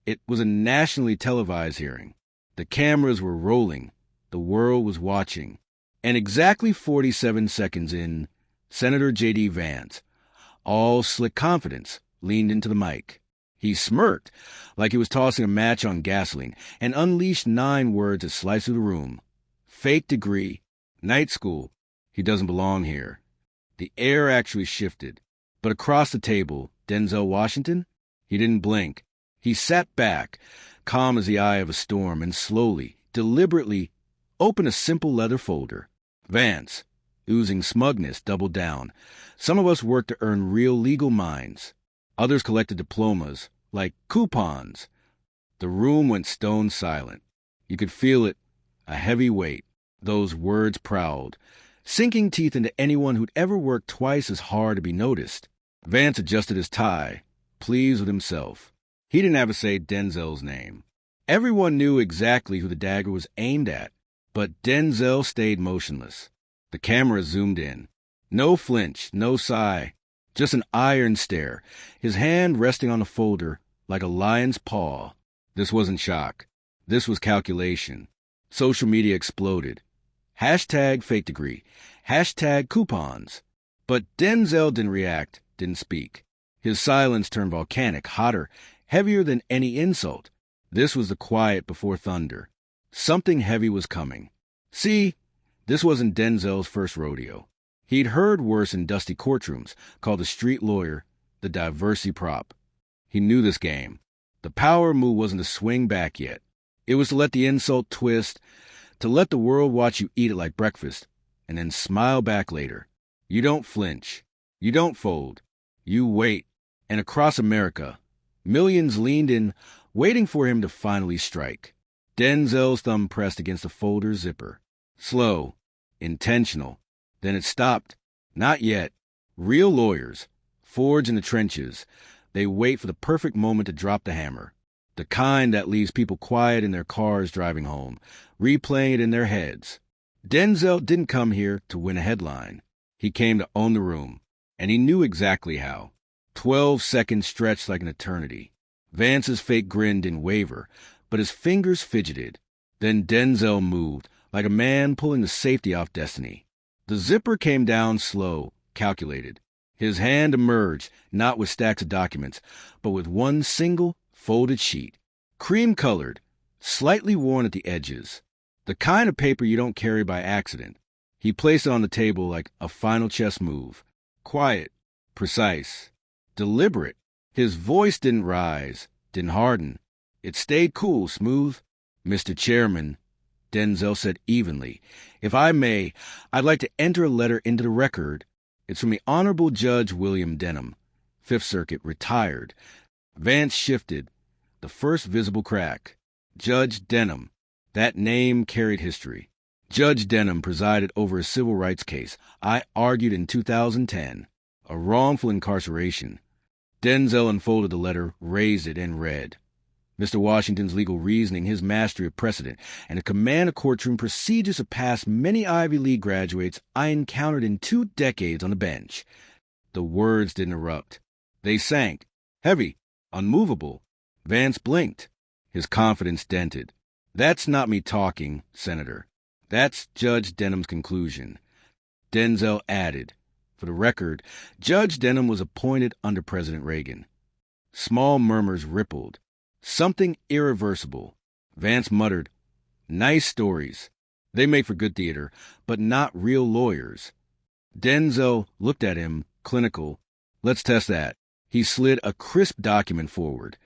It was a nationally televised hearing. The cameras were rolling. The world was watching. And exactly 47 seconds in, Senator J.D. Vance, all slick confidence, leaned into the mic. He smirked like he was tossing a match on gasoline and unleashed 9 words that sliced through the room. Fake degree. Night school. He doesn't belong here. The air actually shifted. But across the table, Denzel Washington? He didn't blink. He sat back, calm as the eye of a storm, and slowly, deliberately, opened a simple leather folder. Vance, oozing smugness, doubled down. Some of us worked to earn real legal minds. Others collected diplomas, like coupons. The room went stone silent. You could feel it, a heavy weight. Those words prowled, sinking teeth into anyone who'd ever worked twice as hard to be noticed. Vance adjusted his tie, pleased with himself. He didn't have to say Denzel's name. Everyone knew exactly who the dagger was aimed at, but Denzel stayed motionless. The camera zoomed in. No flinch, no sigh, just an iron stare, his hand resting on the folder like a lion's paw. This wasn't shock. This was calculation. Social media exploded. Hashtag fake degree. Hashtag coupons. But Denzel didn't react, didn't speak. His silence turned volcanic, hotter, heavier than any insult. This was the quiet before thunder. Something heavy was coming. See, this wasn't Denzel's first rodeo. He'd heard worse in dusty courtrooms, called the street lawyer, the diversity prop. He knew this game. The power move wasn't to swing back yet. It was to let the insult twist, to let the world watch you eat it like breakfast, and then smile back later. You don't flinch. You don't fold. You wait. And across America, millions leaned in, waiting for him to finally strike. Denzel's thumb pressed against the folder's zipper. Slow. Intentional. Then it stopped. Not yet. Real lawyers, forged in the trenches, they wait for the perfect moment to drop the hammer. The kind that leaves people quiet in their cars driving home, replaying it in their heads. Denzel didn't come here to win a headline. He came to own the room, and he knew exactly how. 12 seconds stretched like an eternity. Vance's fake grin didn't waver, but his fingers fidgeted. Then Denzel moved, like a man pulling the safety off destiny. The zipper came down slow, calculated. His hand emerged, not with stacks of documents, but with one single, folded sheet. Cream-colored, slightly worn at the edges. The kind of paper you don't carry by accident. He placed it on the table like a final chess move. Quiet, precise, deliberate. His voice didn't rise, didn't harden. It stayed cool, smooth. Mr. Chairman, Denzel said evenly, if I may, I'd like to enter a letter into the record. It's from the Honorable Judge William Denham, Fifth Circuit, retired. Vance shifted, the first visible crack. Judge Denham. That name carried history. Judge Denham presided over a civil rights case I argued in 2010, a wrongful incarceration. Denzel unfolded the letter, raised it, and read. Mr. Washington's legal reasoning, his mastery of precedent, and a command of courtroom procedures surpassed many Ivy League graduates I encountered in 2 decades on the bench. The words didn't erupt. They sank, heavy, unmovable. Vance blinked. His confidence dented. That's not me talking, Senator. That's Judge Denham's conclusion. Denzel added, for the record, Judge Denham was appointed under President Reagan. Small murmurs rippled. Something irreversible. Vance muttered, nice stories. They make for good theater, but not real lawyers. Denzel looked at him, clinical. Let's test that. He slid a crisp document forward.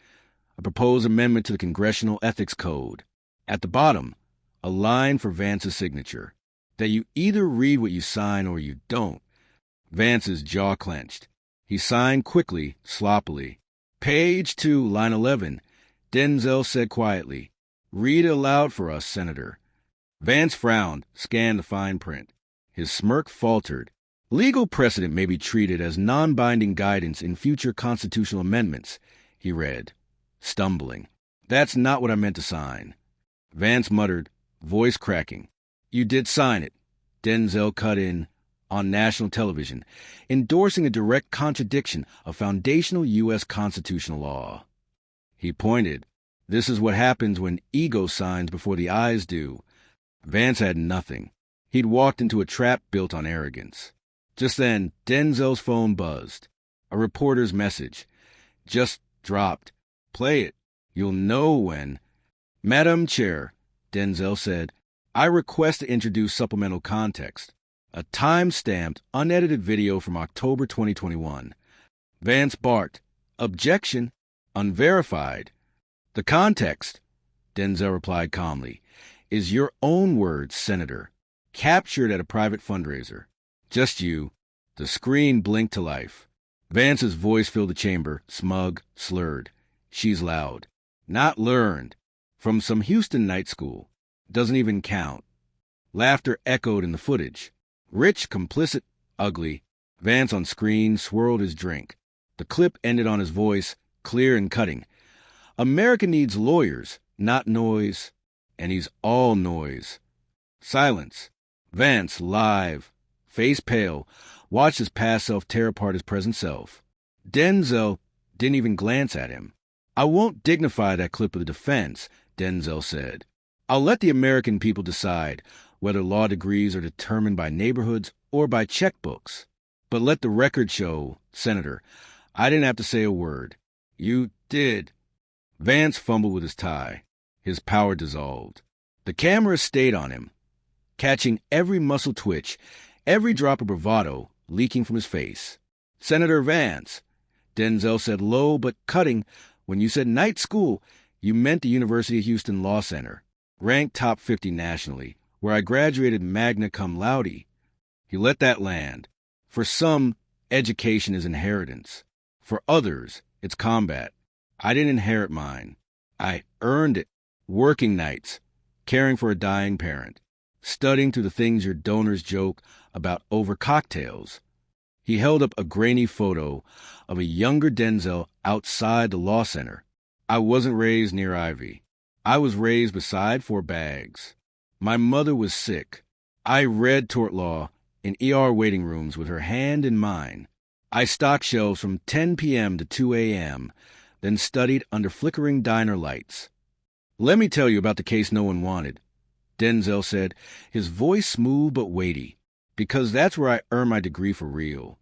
A proposed amendment to the Congressional Ethics Code. At the bottom, a line for Vance's signature. That you either read what you sign or you don't. Vance's jaw clenched. He signed quickly, sloppily. Page 2, line 11. Denzel said quietly, read it aloud for us, Senator. Vance frowned, scanned the fine print. His smirk faltered. Legal precedent may be treated as non-binding guidance in future constitutional amendments, he read, stumbling. That's not what I meant to sign. Vance muttered, voice cracking. You did sign it. Denzel cut in, on national television, endorsing a direct contradiction of foundational U.S. constitutional law. He pointed. This is what happens when ego signs before the eyes do. Vance had nothing. He'd walked into a trap built on arrogance. Just then, Denzel's phone buzzed. A reporter's message. Just dropped. Play it. You'll know when. Madam Chair, Denzel said, I request to introduce supplemental context. A time-stamped, unedited video from October 2021. Vance barked. Objection. Unverified. The context, Denzel replied calmly, is your own words, Senator. Captured at a private fundraiser. Just you. The screen blinked to life. Vance's voice filled the chamber, smug, slurred. She's loud. Not learned. From some Houston night school. Doesn't even count. Laughter echoed in the footage. Rich, complicit, ugly. Vance on screen swirled his drink. The clip ended on his voice, clear and cutting. America needs lawyers, not noise. And he's all noise. Silence. Vance, live, face pale, watched his past self tear apart his present self. Denzel didn't even glance at him. I won't dignify that clip of the defense, Denzel said. I'll let the American people decide whether law degrees are determined by neighborhoods or by checkbooks. But let the record show, Senator, I didn't have to say a word. You did. Vance fumbled with his tie. His power dissolved. The camera stayed on him, catching every muscle twitch, every drop of bravado leaking from his face. Senator Vance, Denzel said low but cutting, when you said night school, you meant the University of Houston Law Center, ranked top 50 nationally, where I graduated magna cum laude. He let that land. For some, education is inheritance. For others, it's combat. I didn't inherit mine. I earned it. Working nights, caring for a dying parent, studying through the things your donors joke about over cocktails. He held up a grainy photo of a younger Denzel outside the law center. I wasn't raised near Ivy. I was raised beside 4 bags. My mother was sick. I read tort law in ER waiting rooms with her hand in mine. I stocked shelves from 10 p.m. to 2 a.m., then studied under flickering diner lights. Let me tell you about the case no one wanted, Denzel said, his voice smooth but weighty, because that's where I earned my degree for real.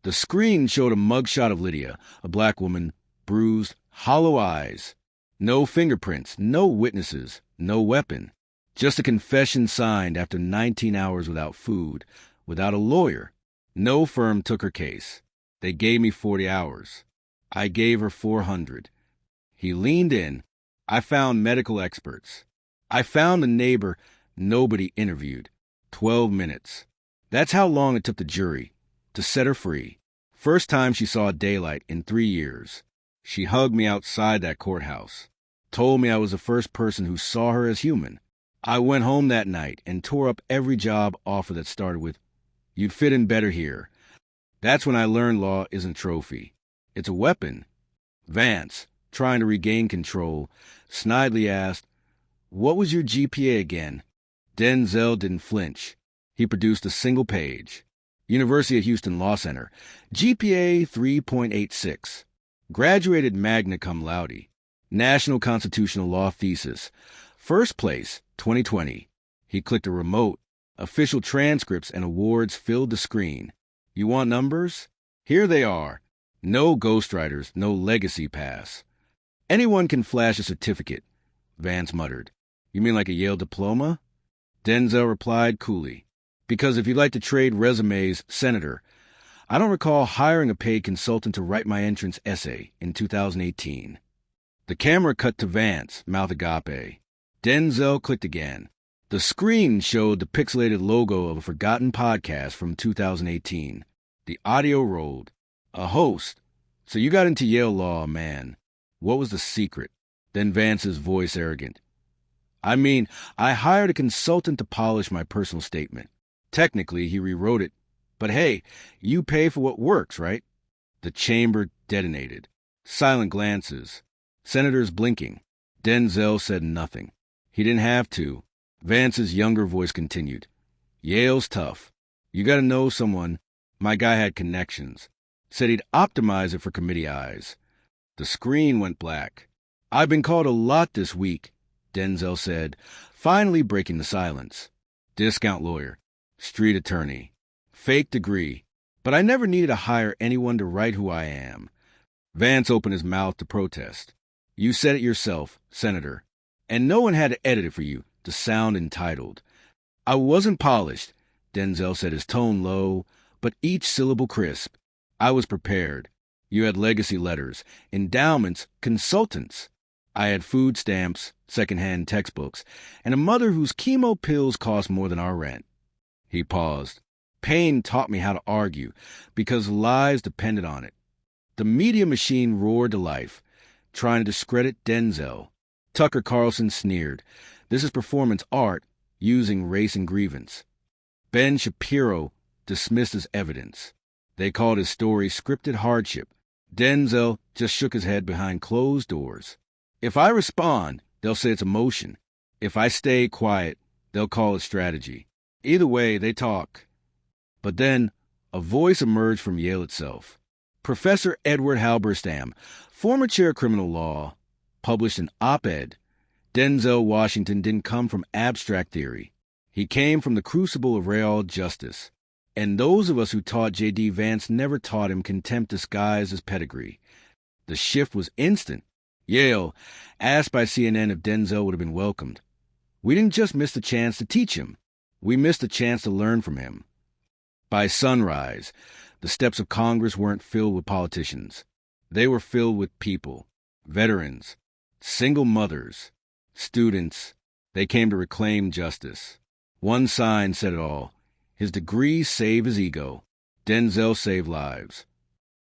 The screen showed a mugshot of Lydia, a black woman, bruised, hollow eyes. No fingerprints, no witnesses, no weapon. Just a confession signed after 19 hours without food, without a lawyer. No firm took her case. They gave me 40 hours. I gave her 400. He leaned in. I found medical experts. I found a neighbor nobody interviewed. 12 minutes. That's how long it took the jury to set her free. First time she saw daylight in 3 years. She hugged me outside that courthouse. Told me I was the first person who saw her as human. I went home that night and tore up every job offer that started with, "You'd fit in better here." That's when I learned law isn't trophy. It's a weapon. Vance, trying to regain control, snidely asked, "What was your GPA again?" Denzel didn't flinch. He produced a single page. University of Houston Law Center, GPA 3.86. Graduated magna cum laude. National Constitutional Law thesis. First place, 2020. He clicked a remote. Official transcripts and awards filled the screen. You want numbers? Here they are. No ghostwriters, no legacy pass. Anyone can flash a certificate, Vance muttered. You mean like a Yale diploma? Denzel replied coolly. Because if you'd like to trade resumes, Senator, I don't recall hiring a paid consultant to write my entrance essay in 2018. The camera cut to Vance, mouth agape. Denzel clicked again. The screen showed the pixelated logo of a forgotten podcast from 2018. The audio rolled. A host. So you got into Yale law, man. What was the secret? Then Vance's voice arrogant. I mean, I hired a consultant to polish my personal statement. Technically, he rewrote it. But hey, you pay for what works, right? The chamber detonated. Silent glances. Senators blinking. Denzel said nothing. He didn't have to. Vance's younger voice continued. Yale's tough. You gotta know someone. My guy had connections. Said he'd optimize it for committee eyes. The screen went black. I've been called a lot this week, Denzel said, finally breaking the silence. Discount lawyer, street attorney, fake degree, but I never needed to hire anyone to write who I am. Vance opened his mouth to protest. You said it yourself, Senator, and no one had to edit it for you to sound entitled. I wasn't polished, Denzel said, his tone low, but each syllable crisp. I was prepared. You had legacy letters, endowments, consultants. I had food stamps, secondhand textbooks, and a mother whose chemo pills cost more than our rent. He paused. Pain taught me how to argue, because lies depended on it. The media machine roared to life, trying to discredit Denzel. Tucker Carlson sneered. This is performance art using race and grievance. Ben Shapiro dismissed as evidence. They called his story scripted hardship. Denzel just shook his head behind closed doors. If I respond, they'll say it's emotion. If I stay quiet, they'll call it strategy. Either way, they talk. But then a voice emerged from Yale itself. Professor Edward Halberstam, former chair of criminal law, published an op-ed. Denzel Washington didn't come from abstract theory. He came from the crucible of real justice. And those of us who taught J.D. Vance never taught him contempt disguised as pedigree. The shift was instant. Yale, asked by CNN if Denzel would have been welcomed. We didn't just miss the chance to teach him. We missed the chance to learn from him. By sunrise, the steps of Congress weren't filled with politicians. They were filled with people, veterans, single mothers, students. They came to reclaim justice. One sign said it all. His degrees save his ego. Denzel saved lives.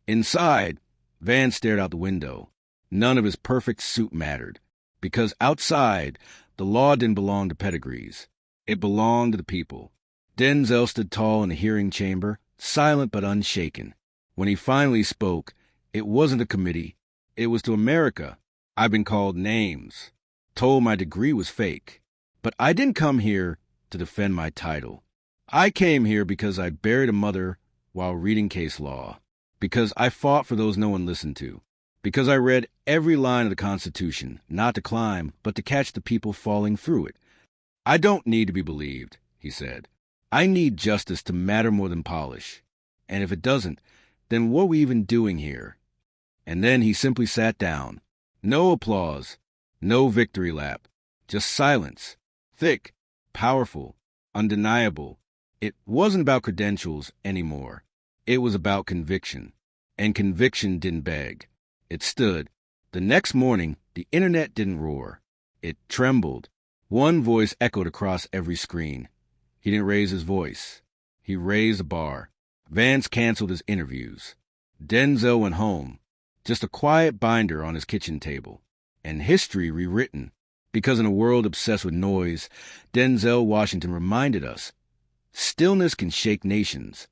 Inside, Vance stared out the window. None of his perfect suit mattered, because outside, the law didn't belong to pedigrees. It belonged to the people. Denzel stood tall in the hearing chamber, silent but unshaken. When he finally spoke, it wasn't a committee. It was to America. I've been called names, told my degree was fake. But I didn't come here to defend my title. I came here because I buried a mother while reading case law, because I fought for those no one listened to, because I read every line of the Constitution, not to climb, but to catch the people falling through it. I don't need to be believed, he said. I need justice to matter more than polish. And if it doesn't, then what are we even doing here? And then he simply sat down. No applause, no victory lap, just silence. Thick, powerful, undeniable. It wasn't about credentials anymore. It was about conviction. And conviction didn't beg. It stood. The next morning, the internet didn't roar. It trembled. One voice echoed across every screen. He didn't raise his voice. He raised the bar. Vance canceled his interviews. Denzel went home. Just a quiet binder on his kitchen table. And history rewritten. Because in a world obsessed with noise, Denzel Washington reminded us, stillness can shake nations.